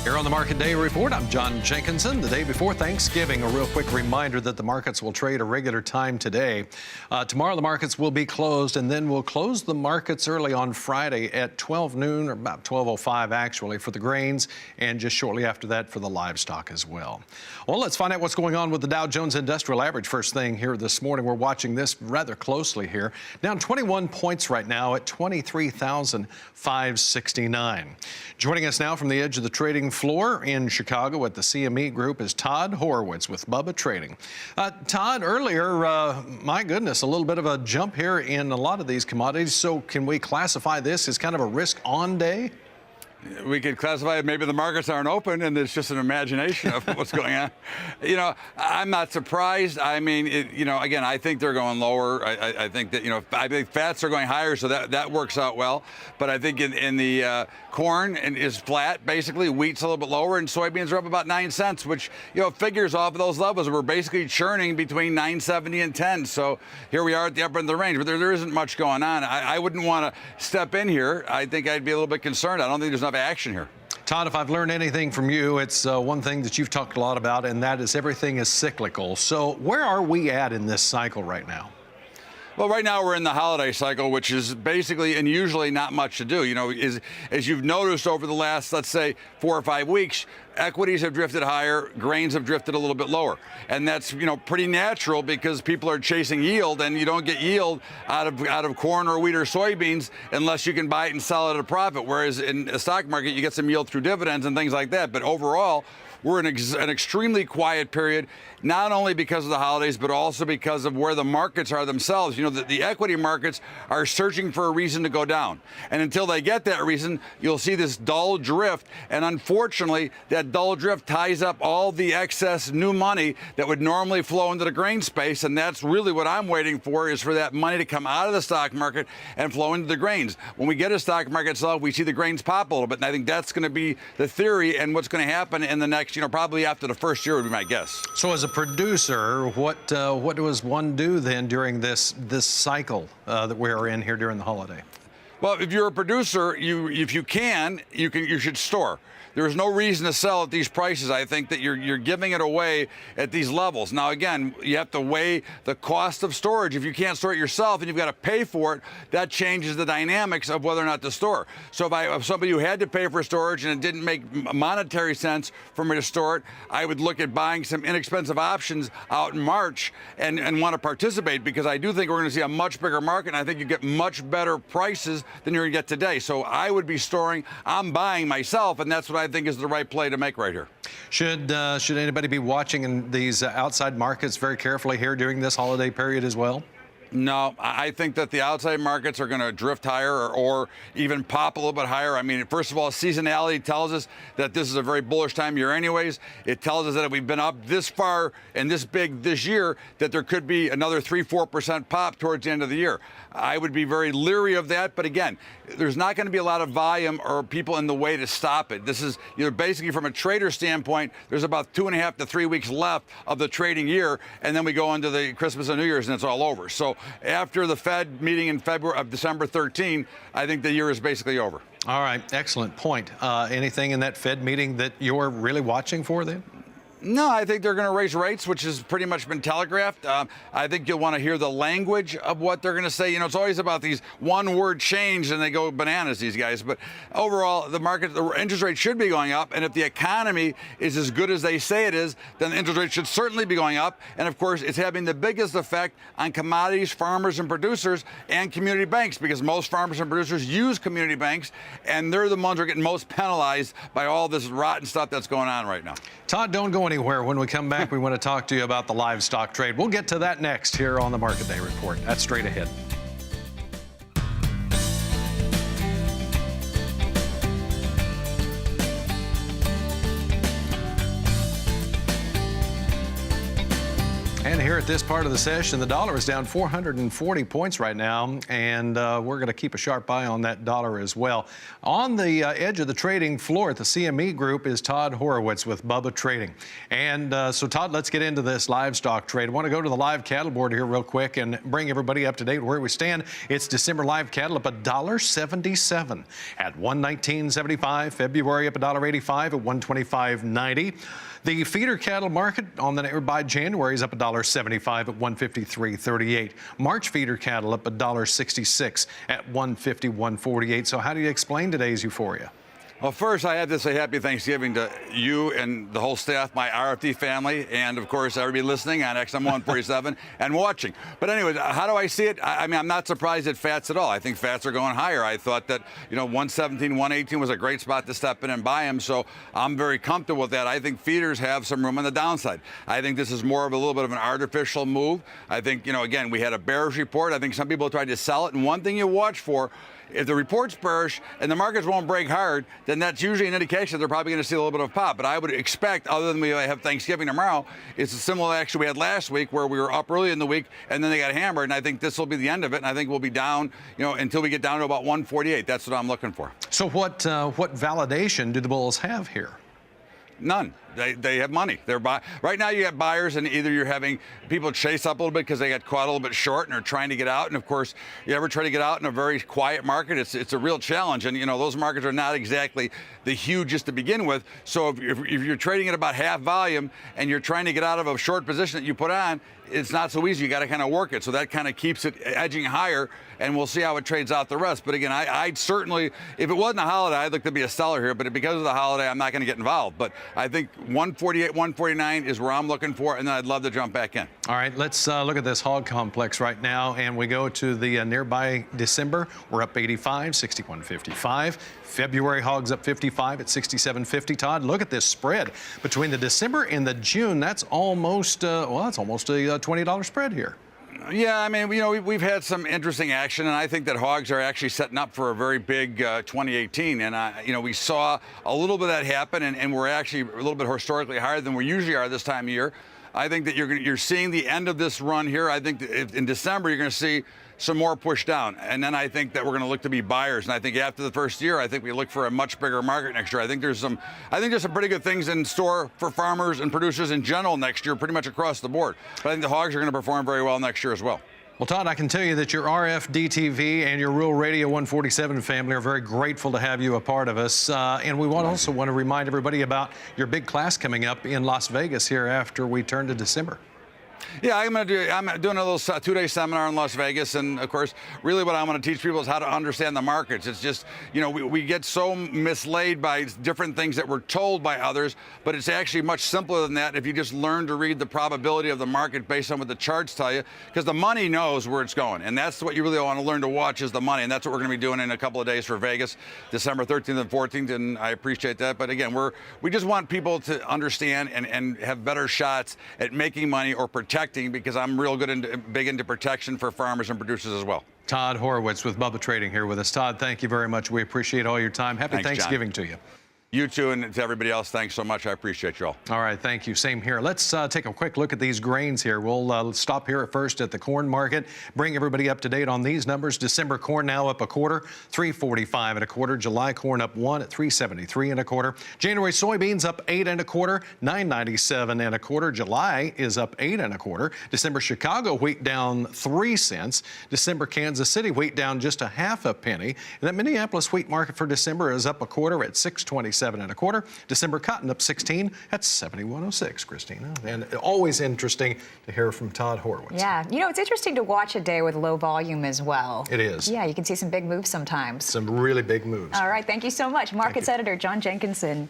Here on the Market Day Report, I'm John Jenkinson. The day before Thanksgiving, a real quick reminder that the markets will trade a regular time today. Tomorrow, the markets will be closed, and then we'll close the markets early on Friday at 12 noon, or about 12:05 actually, for the grains, and just shortly after that for the livestock as well. Well, let's find out what's going on with the Dow Jones Industrial Average first thing here this morning. We're watching this rather closely here. Down 21 points right now at 23,569. Joining us now from the edge of the trading floor in Chicago at the CME Group is Todd Horwitz with Bubba Trading. Todd, earlier, my goodness, a little bit of a jump here in a lot of these commodities. So can we classify this as kind of a risk-on day? We could classify it, maybe the markets aren't open and it's just an imagination of what's going on. I'm not surprised. I mean, again, I think they're going lower. I think that, I think fats are going higher, so that works out well. But I think in the corn is flat, basically. Wheat's a little bit lower, and soybeans are up about 9 cents, which, figures off of those levels. We're basically churning between 9.70 and 10. So here we are at the upper end of the range, but there isn't much going on. I wouldn't want to step in here. I think I'd be a little bit concerned. I don't think there's enough action here. Todd, if I've learned anything from you, it's one thing that you've talked a lot about, and that is everything is cyclical. So where are we at in this cycle right now? Well, right now we're in the holiday cycle, which is basically and usually not much to do. As you've noticed over the last, let's say, 4 or 5 weeks, equities have drifted higher, grains have drifted a little bit lower. And that's, pretty natural because people are chasing yield, and you don't get yield out of corn or wheat or soybeans unless you can buy it and sell it at a profit. Whereas in a stock market, you get some yield through dividends and things like that. But overall, we're in an extremely quiet period, not only because of the holidays, but also because of where the markets are themselves. The equity markets are searching for a reason to go down. And until they get that reason, you'll see this dull drift. And unfortunately, that dull drift ties up all the excess new money that would normally flow into the grain space. And that's really what I'm waiting for, is for that money to come out of the stock market and flow into the grains. When we get a stock market sell, we see the grains pop a little bit. And I think that's going to be the theory and what's going to happen in the next, probably after the first year would be my guess. So as a producer, what does one do then during this cycle that we're in here during the holiday? Well, if you're a producer, if you should store. There is no reason to sell at these prices. I think that you're giving it away at these levels. Now, again, you have to weigh the cost of storage. If you can't store it yourself and you've got to pay for it, that changes the dynamics of whether or not to store. So if somebody who had to pay for storage and it didn't make monetary sense for me to store it, I would look at buying some inexpensive options out in March and want to participate, because I do think we're going to see a much bigger market, and I think you get much better prices than you're going to get today. So I would be storing. I'm buying myself, and that's what I think is the right play to make right here. Should anybody be watching in these outside markets very carefully here during this holiday period as well? No, I think that the outside markets are going to drift higher or even pop a little bit higher. I mean, first of all, seasonality tells us that this is a very bullish time of year anyways. It tells us that if we've been up this far and this big this year, that there could be another 3-4% pop towards the end of the year. I would be very leery of that. But again, there's not going to be a lot of volume or people in the way to stop it. This is, basically from a trader standpoint, there's about 2.5 to 3 weeks left of the trading year. And then we go into the Christmas and New Year's and it's all over. So after the Fed meeting in December 13, I think the year is basically over. All right. Excellent point. Anything in that Fed meeting that you're really watching for then? No, I think they're going to raise rates, which has pretty much been telegraphed. I think you'll want to hear the language of what they're going to say. It's always about these one-word change, and they go bananas, these guys. But overall, the interest rate should be going up. And if the economy is as good as they say it is, then the interest rate should certainly be going up. And of course, it's having the biggest effect on commodities, farmers and producers, and community banks, because most farmers and producers use community banks, and they're the ones who are getting most penalized by all this rotten stuff that's going on right now. Todd, don't go anywhere. When we come back, we want to talk to you about the livestock trade. We'll get to that next here on the Market Day Report. That's straight ahead. And here here at this part of the session. The dollar is down 440 points right now, and we're going to keep a sharp eye on that dollar as well. On the edge of the trading floor at the CME Group is Todd Horwitz with Bubba Trading. And so, Todd, let's get into this livestock trade. I want to go to the live cattle board here real quick and bring everybody up to date where we stand. It's December live cattle up $1.77 at $119.75. February up $1.85 at $125.90. The feeder cattle market on the by January is up $1.75 at $153.38. March feeder cattle up $1.66 at $151.48. So how do you explain today's euphoria? Well, first, I have to say happy Thanksgiving to you and the whole staff, my RFD family, and, of course, everybody listening on XM 147 and watching. But anyways, how do I see it? I mean, I'm not surprised at fats at all. I think fats are going higher. I thought that, 117, 118 was a great spot to step in and buy them, so I'm very comfortable with that. I think feeders have some room on the downside. I think this is more of a little bit of an artificial move. I think, again, we had a bearish report. I think some people tried to sell it, and one thing you watch for, if the report's bearish and the markets won't break hard, then that's usually an indication they're probably going to see a little bit of a pop. But I would expect, other than we have Thanksgiving tomorrow, it's a similar action we had last week where we were up early in the week and then they got hammered. And I think this will be the end of it. And I think we'll be down, until we get down to about 148. That's what I'm looking for. So what validation do the bulls have here? None. They have money. Right now you have buyers, and either you're having people chase up a little bit because they got caught a little bit short and are trying to get out. And of course, you ever try to get out in a very quiet market, it's a real challenge. And those markets are not exactly the hugest to begin with. So if you're trading at about half volume and you're trying to get out of a short position that you put on, it's not so easy. You got to kind of work it. So that kind of keeps it edging higher, and we'll see how it trades out the rest. But again, I'd certainly, if it wasn't a holiday, I'd look to be a seller here. But because of the holiday, I'm not going to get involved. But I think 148, 149 is where I'm looking for, and then I'd love to jump back in. All right, let's look at this hog complex right now, and we go to the nearby December. We're up 85, 61.55. February hogs up 55 at 67.50. Todd, look at this spread between the December and the June. That's almost that's almost a $20 spread here. Yeah, I mean, we've had some interesting action, and I think that hogs are actually setting up for a very big 2018. And we saw a little bit of that happen, and we're actually a little bit historically higher than we usually are this time of year. I think that you're seeing the end of this run here. I think that in December you're going to see some more push down, and then I think that we're going to look to be buyers. And I think after the first year, I think we look for a much bigger market next year. I think there's some pretty good things in store for farmers and producers in general next year, pretty much across the board. But I think the hogs are going to perform very well next year as well. Well, Todd, I can tell you that your RFD-TV and your Rural Radio 147 family are very grateful to have you a part of us. And we also want to remind everybody about your big class coming up in Las Vegas here after we turn to December. Yeah, I'm doing a little two-day seminar in Las Vegas, and of course, really what I want to teach people is how to understand the markets. It's just, we get so misled by different things that we're told by others, but it's actually much simpler than that if you just learn to read the probability of the market based on what the charts tell you, because the money knows where it's going, and that's what you really want to learn to watch is the money, and that's what we're going to be doing in a couple of days for Vegas, December 13th and 14th, and I appreciate that. But again, we just want people to understand and have better shots at making money or protecting, because I'm real big into protection for farmers and producers as well. Todd Horwitz with Bubba Trading here with us. Todd, thank you very much. We appreciate all your time. Happy Thanksgiving to you. You too, and to everybody else, thanks so much. I appreciate you all. All right, thank you. Same here. Let's take a quick look at these grains here. We'll stop here at first at the corn market, bring everybody up to date on these numbers. December corn now up a quarter, 3.45 and a quarter. July corn up 1 at 3.73 and a quarter. January soybeans up 8 and a quarter, 9.97 and a quarter. July is up 8 and a quarter. December Chicago wheat down 3 cents. December Kansas City wheat down just a half a penny. And that Minneapolis wheat market for December is up a quarter at 6.27 and a quarter. December cotton up 16 at 71.06, Christina. And always interesting to hear from Todd Horwitz. Yeah, it's interesting to watch a day with low volume as well. It is. Yeah, you can see some big moves sometimes. Some really big moves. All right, thank you so much. Markets editor John Jenkinson.